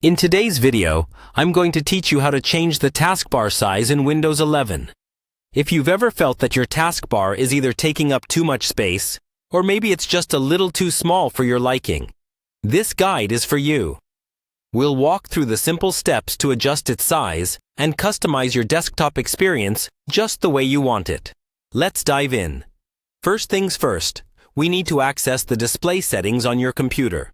In today's video, I'm going to teach you how to change the taskbar size in Windows 11. If you've ever felt that your taskbar is either taking up too much space, or maybe it's just a little too small for your liking, this guide is for you. We'll walk through the simple steps to adjust its size and customize your desktop experience just the way you want it. Let's dive in. First things first, we need to access the display settings on your computer.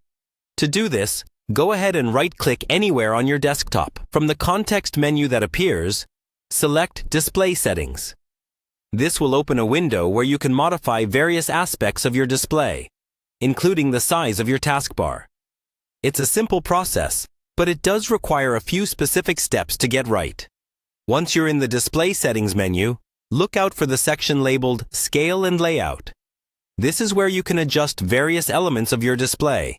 To do this, go ahead and right-click anywhere on your desktop. From the context menu that appears, select Display Settings. This will open a window where you can modify various aspects of your display, including the size of your taskbar. It's a simple process, but it does require a few specific steps to get right. Once you're in the Display Settings menu, look out for the section labeled Scale and Layout. This is where you can adjust various elements of your display,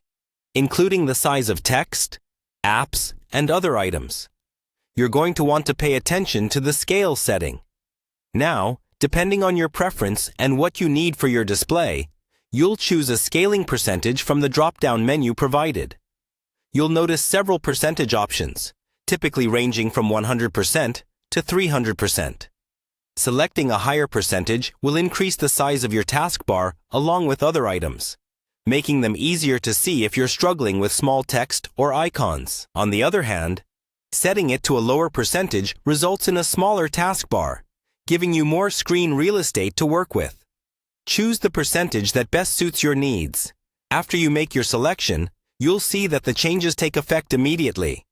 including the size of text, apps, and other items. You're going to want to pay attention to the scale setting. Now, depending on your preference and what you need for your display, you'll choose a scaling percentage from the drop-down menu provided. You'll notice several percentage options, typically ranging from 100% to 300%. Selecting a higher percentage will increase the size of your taskbar along with other items, making them easier to see if you're struggling with small text or icons. On the other hand, setting it to a lower percentage results in a smaller taskbar, giving you more screen real estate to work with. Choose the percentage that best suits your needs. After you make your selection, you'll see that the changes take effect immediately.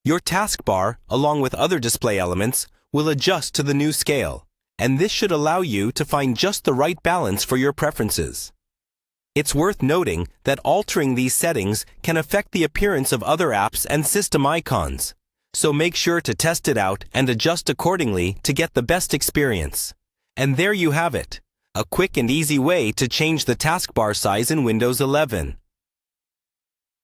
Your taskbar, along with other display elements, will adjust to the new scale, and this should allow you to find just the right balance for your preferences. It's worth noting that altering these settings can affect the appearance of other apps and system icons, so make sure to test it out and adjust accordingly to get the best experience. And there you have it, a quick and easy way to change the taskbar size in Windows 11.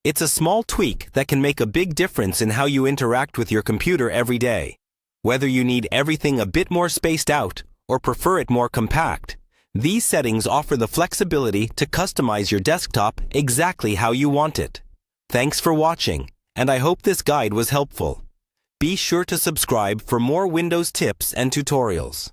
It's a small tweak that can make a big difference in how you interact with your computer every day. Whether you need everything a bit more spaced out or prefer it more compact, these settings offer the flexibility to customize your desktop exactly how you want it. Thanks for watching, and I hope this guide was helpful. Be sure to subscribe for more Windows tips and tutorials.